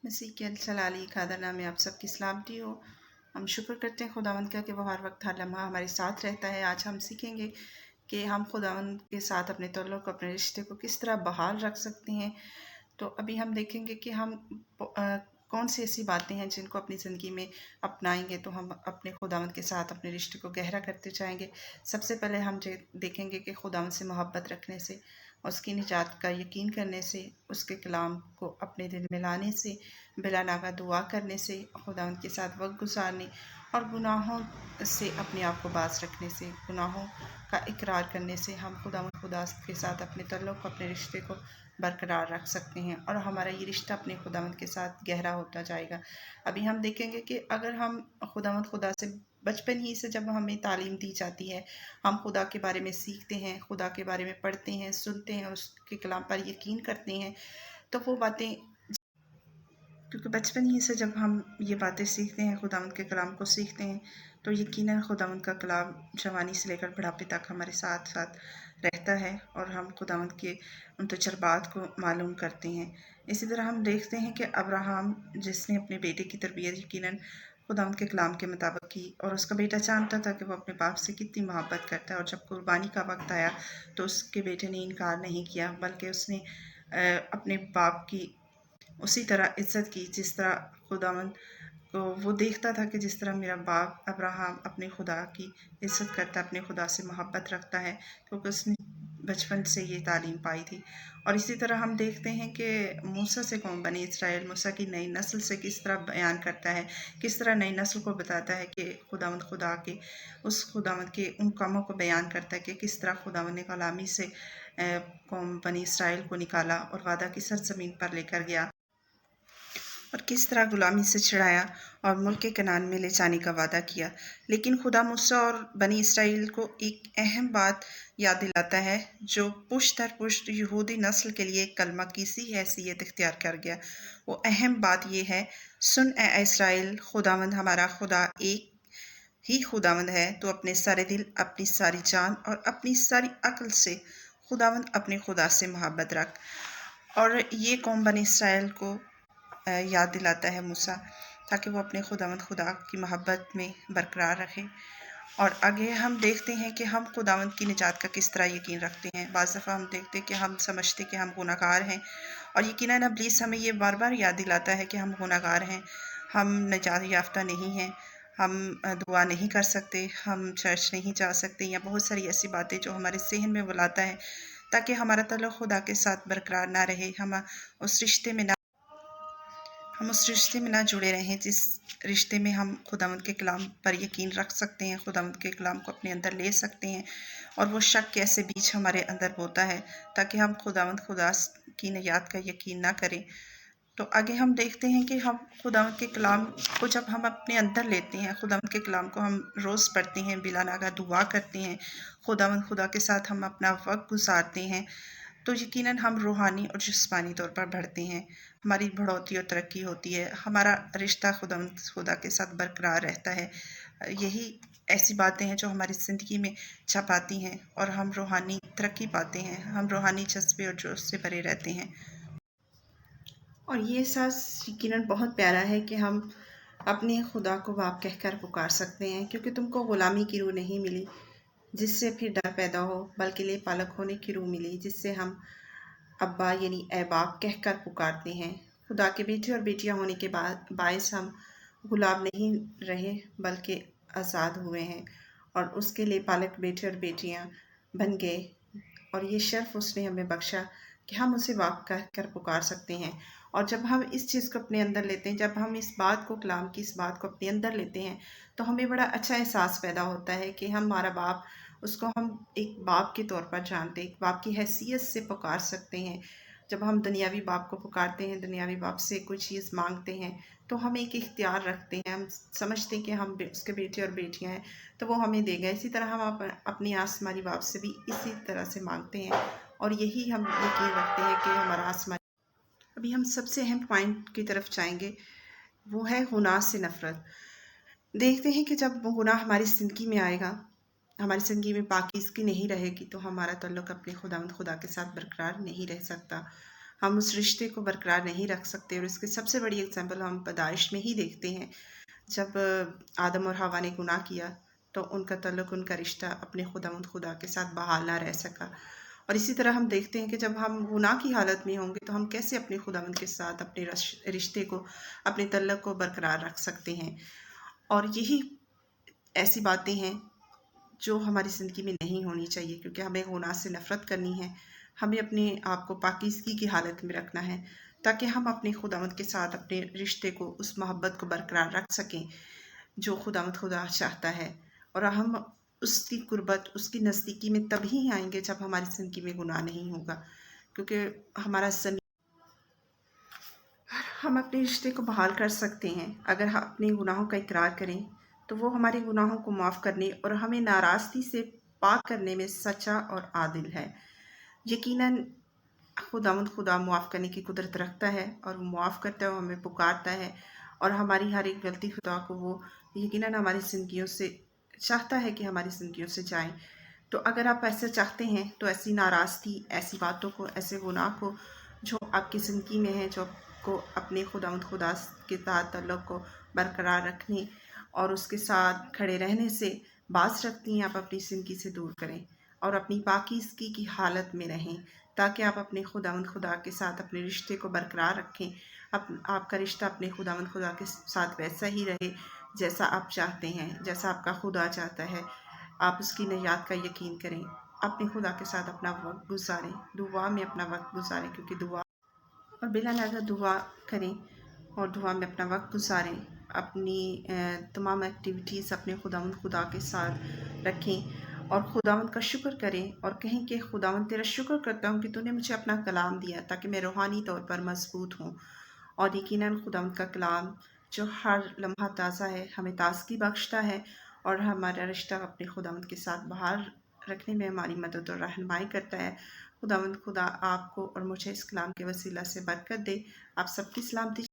مسیح کے جلالی قادر نام میں آپ سب کی سلامتی ہو۔ ہم شکر کرتے ہیں خداوند کا کہ وہ ہر وقت ہر لمحہ ہمارے ساتھ رہتا ہے۔ آج ہم سیکھیں گے کہ ہم خداوند کے ساتھ اپنے تعلق اپنے رشتے کو کس طرح بحال رکھ سکتے ہیں۔ تو ابھی ہم دیکھیں گے کہ ہم کون سی ایسی باتیں ہیں جن کو اپنی زندگی میں اپنائیں گے تو ہم اپنے خداوند کے ساتھ اپنے رشتے کو گہرا کرتے جائیں گے۔ سب سے پہلے ہم دیکھیں گے کہ خداوند سے محبت رکھنے سے، اس کی نجات کا یقین کرنے سے، اس کے کلام کو اپنے دل میں لانے سے، بلا ناغہ دعا کرنے سے، خداوند کے ساتھ وقت گزارنے اور گناہوں سے اپنے آپ کو باز رکھنے سے، گناہوں کا اقرار کرنے سے ہم خدا کے ساتھ اپنے تعلق اپنے رشتے کو برقرار رکھ سکتے ہیں اور ہمارا یہ رشتہ اپنے خداوند کے ساتھ گہرا ہوتا جائے گا۔ ابھی ہم دیکھیں گے کہ اگر ہم خدا سے بچپن ہی سے جب ہمیں تعلیم دی جاتی ہے، ہم خدا کے بارے میں سیکھتے ہیں، خدا کے بارے میں پڑھتے ہیں، سنتے ہیں اور اس کے کلام پر یقین کرتے ہیں، تو وہ باتیں، کیونکہ بچپن ہی سے جب ہم یہ باتیں سیکھتے ہیں، خداوند کے کلام کو سیکھتے ہیں، تو یقیناً خداوند کا کلام جوانی سے لے کر بڑھاپے تک ہمارے ساتھ ساتھ رہتا ہے اور ہم خداوند کے ان تجربات کو معلوم کرتے ہیں۔ اسی طرح ہم دیکھتے ہیں کہ ابراہم جس نے اپنے بیٹے کی تربیت یقیناً خداوند کے کلام کے مطابق کی، اور اس کا بیٹا جانتا تھا کہ وہ اپنے باپ سے کتنی محبت کرتا ہے، اور جب قربانی کا وقت آیا تو اس کے بیٹے نے انکار نہیں کیا، بلکہ اس نے اپنے باپ کی اسی طرح عزت کی جس طرح خداوند کو وہ دیکھتا تھا کہ جس طرح میرا باپ ابراہم اپنے خدا کی عزت کرتا ہے، اپنے خدا سے محبت رکھتا ہے، کیونکہ اس نے بچپن سے یہ تعلیم پائی تھی۔ اور اسی طرح ہم دیکھتے ہیں کہ موسیٰ سے قوم بنی اسرائیل موسیٰ کی نئی نسل سے کس طرح بیان کرتا ہے، کس طرح نئی نسل کو بتاتا ہے کہ خداوند خدا کے اس خداوند کے ان کاموں کو بیان کرتا ہے کہ کس طرح خداوند نے غلامی سے قوم بنی اسرائیل کو نکالا اور وعدہ کی سرزمین پر لے کر گیا، اور کس طرح غلامی سے چھڑایا اور ملک کنعان میں لے جانے کا وعدہ کیا۔ لیکن خدا موسیٰ اور بنی اسرائیل کو ایک اہم بات یاد دلاتا ہے جو پشت در پشت یہودی نسل کے لیے ایک کلمہ کی سی حیثیت اختیار کر گیا۔ وہ اہم بات یہ ہے، سن اے اسرائیل، خداوند ہمارا خدا ایک ہی خداوند ہے، تو اپنے سارے دل، اپنی ساری جان اور اپنی ساری عقل سے خداوند اپنے خدا سے محبت رکھ۔ اور یہ قوم بنی اسرائیل کو یاد دلاتا ہے موسیٰ، تاکہ وہ اپنے خداوند خدا کی محبت میں برقرار رکھے۔ اور آگے ہم دیکھتے ہیں کہ ہم خداوند کی نجات کا کس طرح یقین رکھتے ہیں۔ بعض دفعہ ہم دیکھتے ہیں کہ ہم سمجھتے کہ ہم گناہ گار ہیں، اور یقیناً ابلیس ہمیں یہ بار بار یاد دلاتا ہے کہ ہم گناہ گار ہیں، ہم نجات یافتہ نہیں ہیں، ہم دعا نہیں کر سکتے، ہم چرچ نہیں جا سکتے، یا بہت ساری ایسی باتیں جو ہمارے ذہن میں وہ لاتا ہے تاکہ ہمارا تعلق خدا کے ساتھ برقرار نہ رہے، ہم اس رشتے میں نہ جڑے رہیں جس رشتے میں ہم خداوند کے کلام پر یقین رکھ سکتے ہیں، خداوند کے کلام کو اپنے اندر لے سکتے ہیں، اور وہ شک کے ایسے بیج ہمارے اندر بوتا ہے تاکہ ہم خداوند خدا کی نجات کا یقین نہ کریں۔ تو آگے ہم دیکھتے ہیں کہ ہم خداوند کے کلام کو جب ہم اپنے اندر لیتے ہیں، خداوند کے کلام کو ہم روز پڑھتے ہیں، بلا ناغہ دعا کرتے ہیں، خداوند خدا کے ساتھ ہم اپنا وقت گزارتے ہیں، تو یقیناً ہم روحانی اور جسمانی طور پر بڑھتے ہیں، ہماری بڑھوتی اور ترقی ہوتی ہے، ہمارا رشتہ خداوند خدا کے ساتھ برقرار رہتا ہے۔ یہی ایسی باتیں ہیں جو ہماری زندگی میں چھپ آتی ہیں اور ہم روحانی ترقی پاتے ہیں، ہم روحانی جذبے اور جوش سے بھرے رہتے ہیں۔ اور یہ احساس یقیناً بہت پیارا ہے کہ ہم اپنے خدا کو باپ کہہ کر پکار سکتے ہیں، کیونکہ تم کو غلامی کی روح نہیں ملی جس سے پھر ڈر پیدا ہو، بلکہ لے پالک ہونے کی روح ملی جس سے ہم ابا یعنی اے باپ کہہ کر پکارتے ہیں۔ خدا کے بیٹے اور بیٹیاں ہونے کے باعث ہم غلام نہیں رہے بلکہ آزاد ہوئے ہیں، اور اس کے لیے پالک بیٹے اور بیٹیاں بن گئے، اور یہ شرف اس نے ہمیں بخشا کہ ہم اسے باپ کہہ کر پکار سکتے ہیں۔ اور جب ہم اس چیز کو اپنے اندر لیتے ہیں، جب ہم اس بات کو کلام کی اس بات کو اپنے اندر لیتے ہیں، تو ہمیں بڑا اچھا احساس پیدا ہوتا ہے کہ ہمارا باپ، اس کو ہم ایک باپ کے طور پر جانتے ہیں، ایک باپ کی حیثیت سے پکار سکتے ہیں۔ جب ہم دنیاوی باپ کو پکارتے ہیں، دنیاوی باپ سے کوئی چیز مانگتے ہیں، تو ہم ایک اختیار رکھتے ہیں، ہم سمجھتے ہیں کہ ہم اس کے بیٹے اور بیٹیاں ہیں تو وہ ہمیں دے گا۔ اسی طرح ہم اپنی آسمانی باپ سے بھی اسی طرح سے مانگتے ہیں، اور یہی ہم یقین رکھتے ہیں کہ ہمارا آسمانی۔ ابھی ہم سب سے اہم پوائنٹ کی طرف جائیں گے، وہ ہے گناہ سے نفرت۔ دیکھتے ہیں کہ جب گناہ ہماری زندگی میں آئے گا، ہماری زندگی میں پاکیزگی نہیں رہے گی، تو ہمارا تعلق اپنے خداوند خدا کے ساتھ برقرار نہیں رہ سکتا۔ ہم اس رشتے کو برقرار نہیں رکھ سکتے، اور اس کی سب سے بڑی اگزامپل ہم پیدائش میں ہی دیکھتے ہیں۔ جب آدم اور حوا نے گناہ کیا تو ان کا تعلق، ان کا رشتہ اپنے خداوند خدا کے ساتھ بحال نہ رہ سکا، اور اسی طرح ہم دیکھتے ہیں کہ جب ہم گناہ کی حالت میں ہوں گے تو ہم کیسے اپنے خداوند کے ساتھ اپنے رشتے کو، اپنے تعلق کو برقرار رکھ سکتے ہیں۔ اور یہی ایسی باتیں ہیں جو ہماری زندگی میں نہیں ہونی چاہیے، کیونکہ ہمیں گناہ سے نفرت کرنی ہے، ہمیں اپنے آپ کو پاکیزگی کی حالت میں رکھنا ہے، تاکہ ہم اپنے خداوند کے ساتھ اپنے رشتے کو، اس محبت کو برقرار رکھ سکیں جو خداوند خدا چاہتا ہے۔ اور ہم اس کی قربت، اس کی نزدیکی میں تبھی آئیں گے جب ہماری زندگی میں گناہ نہیں ہوگا، کیونکہ ہمارا زمین، ہم اپنے رشتے کو بحال کر سکتے ہیں اگر ہم اپنے گناہوں کا اقرار کریں، تو وہ ہمارے گناہوں کو معاف کرنے اور ہمیں ناراضگی سے پاک کرنے میں سچا اور عادل ہے۔ یقیناً خداوند خدا معاف کرنے کی قدرت رکھتا ہے، اور وہ معاف کرتا ہے، وہ ہمیں پکارتا ہے، اور ہماری ہر ایک غلطی خدا کو وہ یقیناً ہماری زندگیوں سے چاہتا ہے کہ ہماری زندگیوں سے جائیں۔ تو اگر آپ ایسا چاہتے ہیں تو ایسی ناراضگی، ایسی باتوں کو، ایسے گناہ کو جو آپ کی زندگی میں ہے، جو آپ کو اپنے خداوند خدا کے ساتھ تعلق کو برقرار رکھنے اور اس کے ساتھ کھڑے رہنے سے باز رکھتی ہیں، آپ اپنی زندگی سے دور کریں اور اپنی پاکیزگی کی حالت میں رہیں، تاکہ آپ اپنے خداوند خدا کے ساتھ اپنے رشتے کو برقرار رکھیں۔ آپ کا رشتہ اپنے خداوند خدا کے ساتھ ویسا ہی رہے جیسا آپ چاہتے ہیں، جیسا آپ کا خدا چاہتا ہے۔ آپ اس کی نجات کا یقین کریں، اپنے خدا کے ساتھ اپنا وقت گزاریں، دعا میں اپنا وقت گزاریں، کیونکہ دعا اور بلا لگا دعا کریں اور دعا میں اپنا وقت گزاریں، اپنی تمام ایکٹیویٹیز اپنے خداوند خدا کے ساتھ رکھیں، اور خداوند کا شکر کریں اور کہیں کہ خداوند تیرا شکر کرتا ہوں کہ تو نے مجھے اپنا کلام دیا تاکہ میں روحانی طور پر مضبوط ہوں۔ اور یقیناً خداوند کا کلام جو ہر لمحہ تازہ ہے، ہمیں تازگی بخشتا ہے، اور ہمارا رشتہ اپنے خداوند کے ساتھ بحال رکھنے میں ہماری مدد اور رہنمائی کرتا ہے۔ خداوند خدا آپ کو اور مجھے اس کلام کے وسیلہ سے برکت دے۔ آپ سب کی سلامتی